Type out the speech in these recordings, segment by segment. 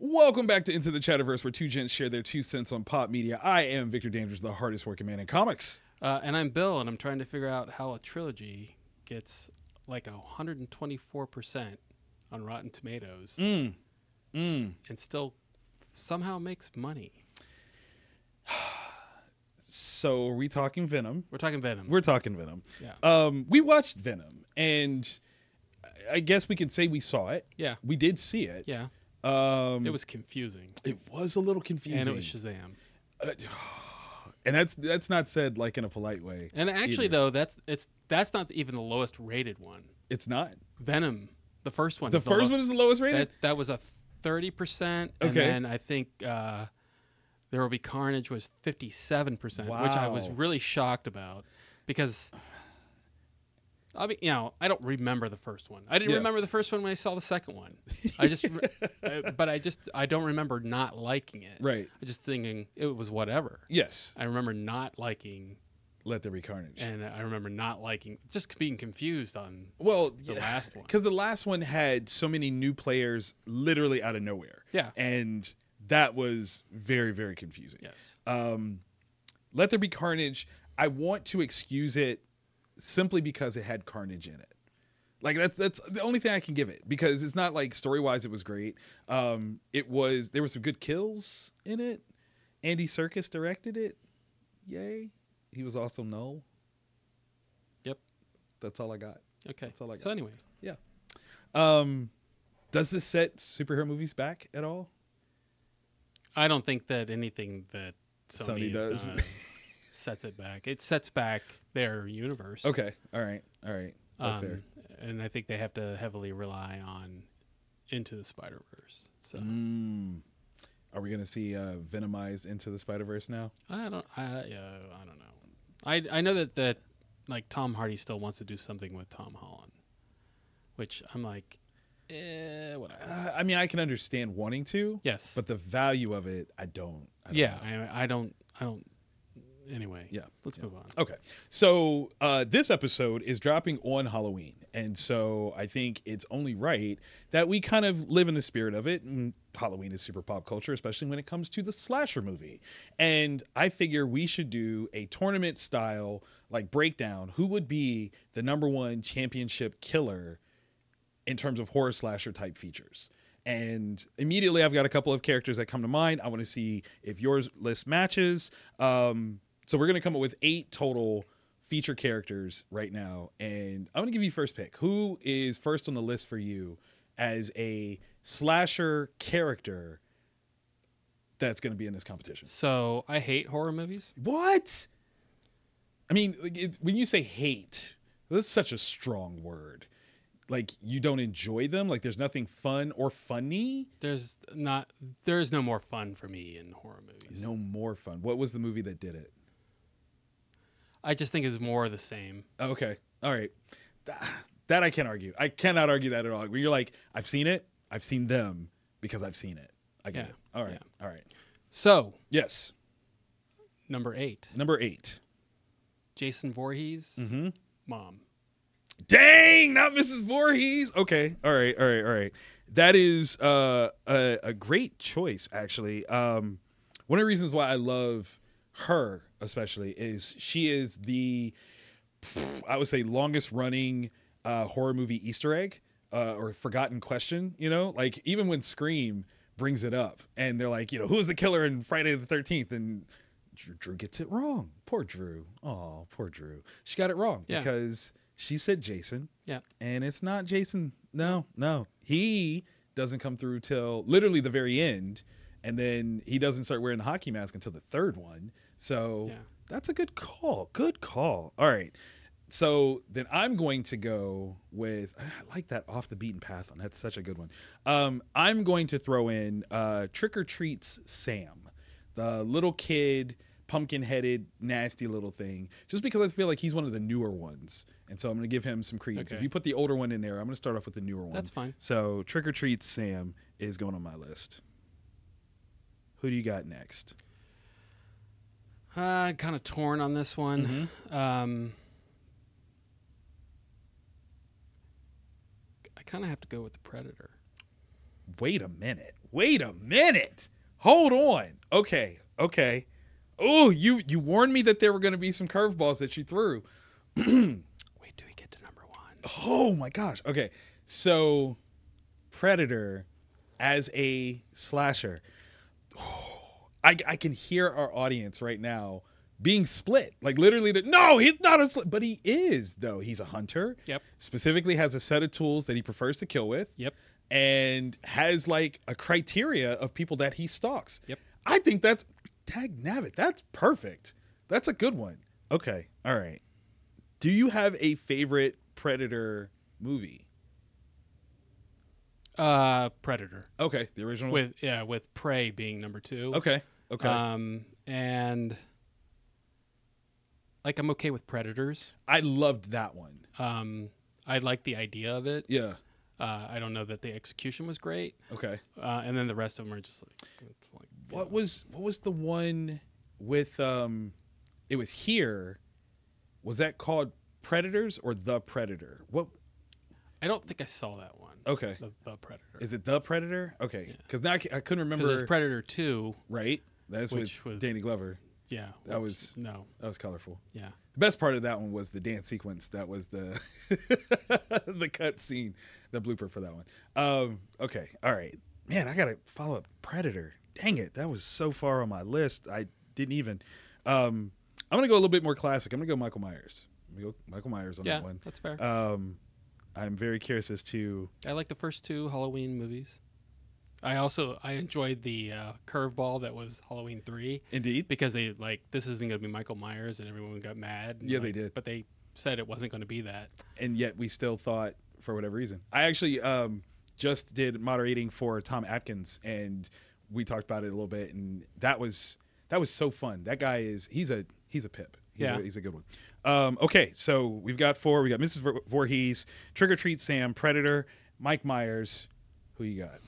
Welcome back to Into the Chatterverse, where two gents share their 2 cents on pop media. I am Victor Danders, the hardest working man in comics. And I'm Bill, and I'm trying to figure out how a trilogy gets like 124% on Rotten Tomatoes and still somehow makes money. So are we talking Venom? We're talking Venom. We're talking Venom. Yeah. We watched Venom, and I guess we could say we saw it. Yeah. We did see it. Yeah. It was confusing. It was a little confusing. And it was Shazam. And that's not said like in a polite way. And actually, though, that's not even the lowest rated one. It's not. Venom, the first one. The first one is the lowest rated? That was a 30%. And Okay. then I think There Will Be Carnage was 57%, which I was really shocked about because, I mean, I don't remember the first one. I didn't remember the first one when I saw the second one. I don't remember not liking it. Right. I just thinking it was whatever. Yes. I remember not liking Let There Be Carnage. And I remember not liking, just being confused on the last one. Because the last one had so many new players literally out of nowhere. Yeah. And that was very, very confusing. Yes. Let There Be Carnage, I want to excuse it simply because it had Carnage in it. Like that's the only thing I can give it, because it's not like story-wise it was great. There were some good kills in it. Andy Serkis directed it. Yay. He was also Null. Yep. That's all I got. Okay. That's all I got. So anyway. Yeah. Does this set superhero movies back at all? I don't think that anything that Sony does done sets it back. It sets back their universe. Okay. All right. That's fair. And I think they have to heavily rely on Into the Spider-Verse. So Are we going to see Venomized Into the Spider-Verse now? I don't know. I know that like Tom Hardy still wants to do something with Tom Holland, which I'm like, whatever. I mean, I can understand wanting to. Yes. But the value of it, I don't I don't. Anyway. Yeah. Let's move on. Okay. So this episode is dropping on Halloween. And so I think it's only right that we kind of live in the spirit of it. And Halloween is super pop culture, especially when it comes to the slasher movie. And I figure we should do a tournament style like breakdown. Who would be the #1 championship killer in terms of horror slasher type features? And immediately I've got a couple of characters that come to mind. I want to see if yours list matches. So we're going to come up with 8 total feature characters right now. And I'm going to give you first pick. Who is first on the list for you as a slasher character that's going to be in this competition? So I hate horror movies. What? I mean, when you say hate, that's such a strong word. Like, you don't enjoy them? Like, there's nothing fun or funny? There is no more fun for me in horror movies. No more fun. What was the movie that did it? I just think it's more of the same. Okay. All right. That I can't argue. I cannot argue that at all. When you're like, I've seen it. I've seen them because I've seen it. I get it. All right. Yeah. All right. So. Yes. Number 8. Number 8. Jason Voorhees. Mom. Dang, not Mrs. Voorhees. Okay. All right. That is a great choice, actually. One of the reasons why I love her especially is she is the, I would say, longest running horror movie Easter egg or forgotten question, like even when Scream brings it up and they're like, who was the killer in Friday the 13th? And Drew gets it wrong. Poor Drew. Oh, poor Drew. She got it wrong because she said Jason. Yeah. And it's not Jason. No. He doesn't come through till literally the very end. And then he doesn't start wearing the hockey mask until the 3rd one. So that's a good call. Good call. All right. So then I'm going to go with, I like that off the beaten path one. That's such a good one. I'm going to throw in Trick or Treats Sam, the little kid, pumpkin-headed, nasty little thing, just because I feel like he's one of the newer ones. And so I'm going to give him some credence. Okay. If you put the older one in there, I'm going to start off with the newer one. That's fine. So Trick or Treats Sam is going on my list. Who do you got next? Kind of torn on this one. I kind of have to go with the Predator. Wait a minute. Wait a minute. Hold on. Okay. Oh, you warned me that there were going to be some curveballs that you threw. Wait till we get to number 1. Oh my gosh. Okay. So Predator as a slasher. I can hear our audience right now being split. Like literally no, he's not but he is though. He's a hunter. Yep. Specifically has a set of tools that he prefers to kill with. Yep. And has like a criteria of people that he stalks. Yep. I think that's dagnabbit. That's perfect. That's a good one. Okay. All right. Do you have a favorite Predator movie? Predator. Okay, the original. With Prey being number 2. Okay. And like I'm okay with Predators. I loved that one. I like the idea of it. Yeah. I don't know that the execution was great. Okay. And then the rest of them are just like what was the one with it was Here? Was that called Predators or The Predator? What? I don't think I saw that one. Okay. The Predator. Is it The Predator? Okay. Because now I couldn't remember. Because there's Predator 2. Right. That's with Danny Glover. Yeah. That was colorful. Yeah. The best part of that one was the dance sequence. That was the the cut scene, the blooper for that one. Okay. All right. Man, I got to follow up Predator. Dang it. That was so far on my list. I didn't even. I'm going to go a little bit more classic. I'm going to go Michael Myers. I'm going to go Michael Myers on that one. That's fair. I'm very curious as to. I like the first 2 Halloween movies. I enjoyed the curveball that was Halloween 3. Indeed. Because they this isn't going to be Michael Myers and everyone got mad. Yeah, they did. But they said it wasn't going to be that. And yet we still thought, for whatever reason. I actually just did moderating for Tom Atkins, and we talked about it a little bit, and that was so fun. That guy he's a pip. He's a good one. Okay, so we've got 4. We got Mrs. Voorhees, Trick or Treat Sam, Predator, Mike Myers. Who you got?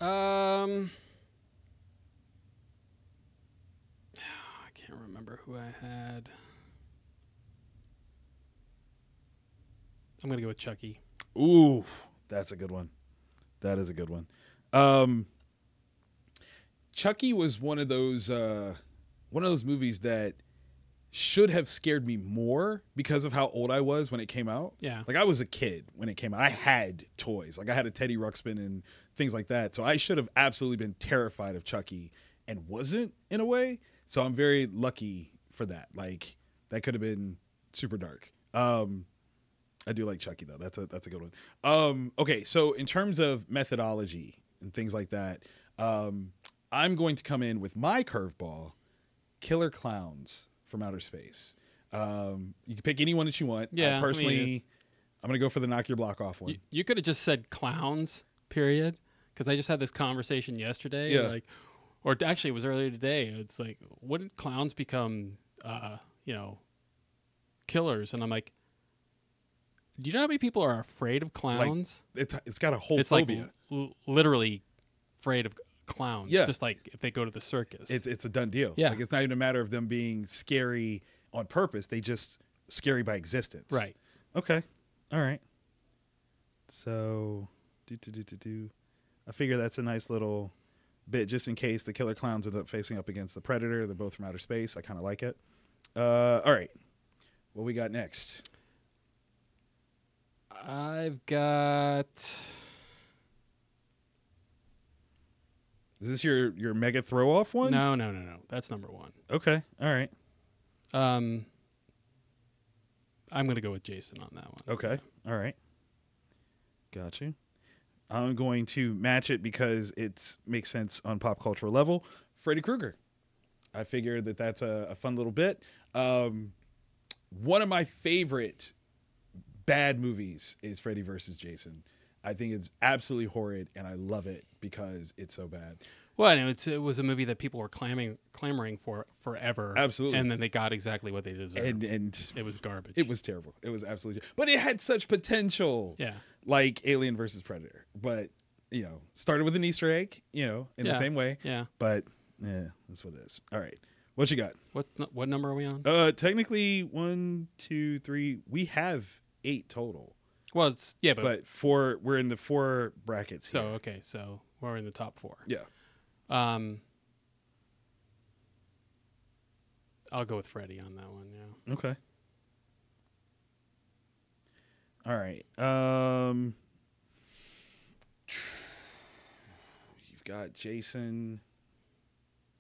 I can't remember who I had. I'm gonna go with Chucky. Ooh, that's a good one. That is a good one. Chucky was one of those movies that should have scared me more because of how old I was when it came out. Yeah. Like I was a kid when it came out. I had toys. Like I had a Teddy Ruxpin and things like that. So I should have absolutely been terrified of Chucky and wasn't in a way. So I'm very lucky for that. Like that could have been super dark. I do like Chucky though. That's a good one. Okay. So in terms of methodology and things like that, I'm going to come in with my curveball, Killer Clowns from Outer Space. You can pick anyone that you want. Yeah, personally, I'm going to go for the knock your block off one. You could have just said clowns, period, because I just had this conversation yesterday. Yeah. Or actually, it was earlier today. It's like, wouldn't clowns become, killers? And I'm like, do you know how many people are afraid of clowns? Like, it's got a whole it's phobia. Like literally afraid of clowns. Yeah. Just like if they go to the circus. It's a done deal. Yeah. Like it's not even a matter of them being scary on purpose. They just scary by existence. Right. Okay. All right. So, I figure that's a nice little bit just in case the Killer Clowns end up facing up against the Predator. They're both from outer space. I kind of like it. All right. What we got next? I've got... Is this your mega throw off one? No. That's number 1. Okay. All right. I'm going to go with Jason on that one. Okay. All right. Got you. I'm going to match it because it makes sense on pop cultural level. Freddy Krueger. I figured that's a fun little bit. One of my favorite bad movies is Freddy versus Jason. I think it's absolutely horrid, and I love it because it's so bad. Well, it was a movie that people were clamoring for forever. Absolutely. And then they got exactly what they deserved. And it was garbage. It was terrible. It was absolutely... But it had such potential. Yeah. Like Alien versus Predator. But, started with an Easter egg, in the same way. Yeah. But, that's what it is. All right. What you got? What number are we on? Technically, 1, 2, 3. We have 8 total. Well, but 4. We're in the 4 brackets. So here. okay, so were in the top 4. Yeah. I'll go with Freddy on that one. Yeah. Okay. All right. You've got Jason.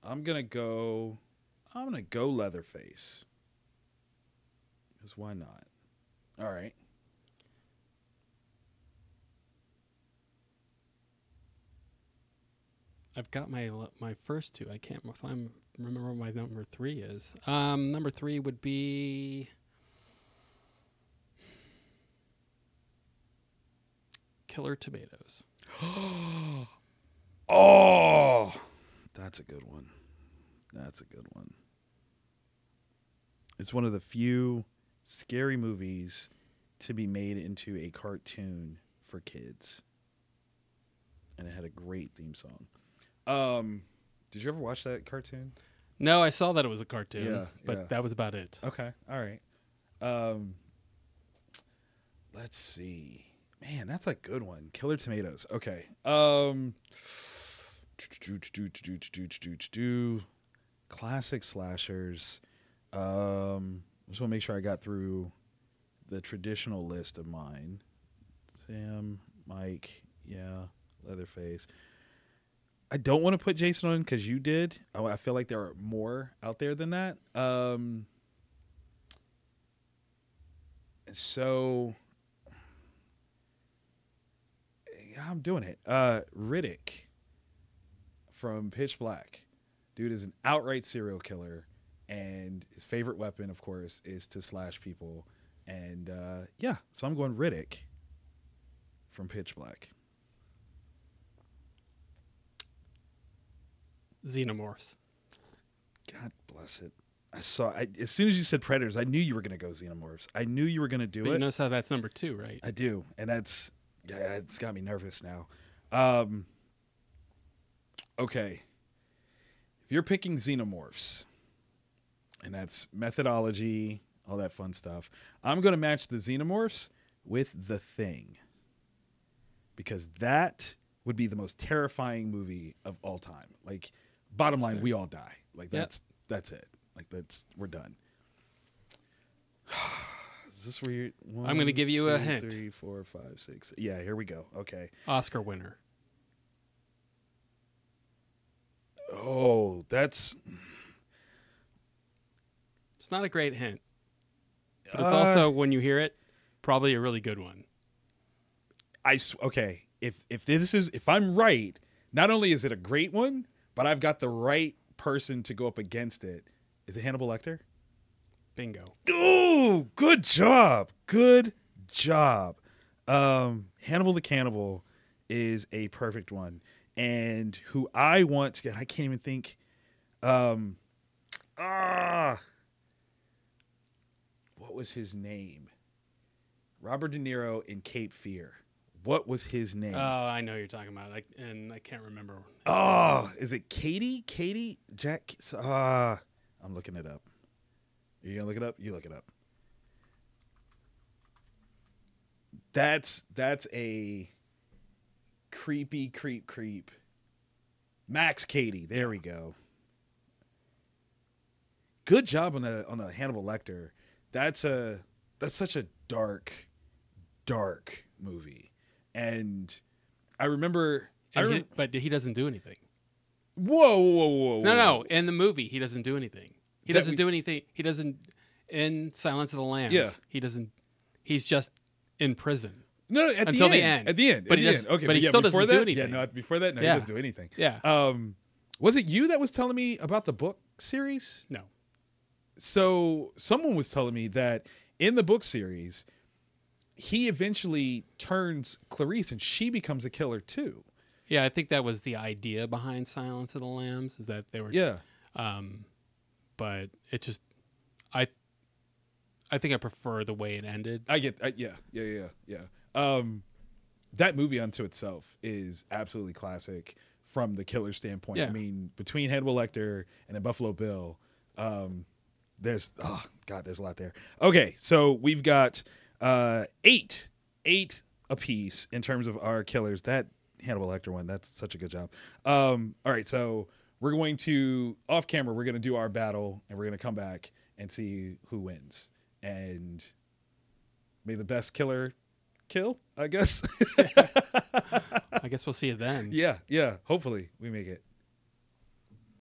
I'm gonna go Leatherface. Because why not? All right. I've got my first 2. I can't remember what my number 3 is. Number 3 would be Killer Tomatoes. Oh, that's a good one. That's a good one. It's one of the few scary movies to be made into a cartoon for kids. And it had a great theme song. Did you ever watch that cartoon? No, I saw that it was a cartoon. Yeah, but that was about it. Okay, all right. Let's see. Man, that's a good one. Killer Tomatoes. Okay. Classic slashers. Just want to make sure I got through the traditional list of mine. Sam, Mike, yeah, Leatherface. I don't want to put Jason on because you did. I feel like there are more out there than that. So I'm doing it. Riddick from Pitch Black. Dude is an outright serial killer, and his favorite weapon, of course, is to slash people. And yeah, so I'm going Riddick from Pitch Black. Xenomorphs. God bless it. As soon as you said Predators, I knew you were going to go Xenomorphs. I knew you were going to do but it. You notice how that's number 2, right? I do, and it's got me nervous now. Okay. If you're picking Xenomorphs, and that's methodology, all that fun stuff, I'm going to match the Xenomorphs with The Thing. Because that would be the most terrifying movie of all time. Like, bottom line, we all die. Like, that's it. Like, we're done. Is this where you're... I'm going to give you a hint. 3, 4, 5, 6. Yeah, here we go. Okay. Oscar winner. Oh, that's... It's not a great hint. But it's also, when you hear it, probably a really good one. Okay. If I'm right, not only is it a great one, but I've got the right person to go up against it. Is it Hannibal Lecter? Bingo. Oh, good job. Good job. Hannibal the Cannibal is a perfect one. And who I want to get, I can't even think. What was his name? Robert De Niro in Cape Fear. What was his name? Oh, I know who you're talking about. And I can't remember. Oh, is it Katie? Katie? Jack? I'm looking it up. Are you going to look it up? You look it up. That's a creepy creep. Max Cady. There we go. Good job on the Hannibal Lecter. That's such a dark movie. And I remember... but he doesn't do anything. Whoa. No. In the movie, he doesn't do anything. He doesn't do anything. He doesn't... In Silence of the Lambs, yeah. He doesn't... He's just in prison. No, until the end. At the end. But he still doesn't do anything. Yeah, no, before that, no, he doesn't do anything. Yeah. Was it you that was telling me about the book series? No. So someone was telling me that in the book series, he eventually turns Clarice and she becomes a killer too. Yeah, I think that was the idea behind Silence of the Lambs, is that they were... Yeah. But it just... I think I prefer the way it ended. Yeah. That movie unto itself is absolutely classic from the killer standpoint. Yeah. I mean, between Hannibal Lecter and then Buffalo Bill, there's a lot there. Okay, so we've got eight apiece in terms of our killers. That Hannibal Lecter one. That's such a good job. All right, so we're going to off camera. We're going to do our battle, and we're going to come back and see who wins. And may the best killer kill, I guess. I guess we'll see you then. Yeah. Hopefully we make it.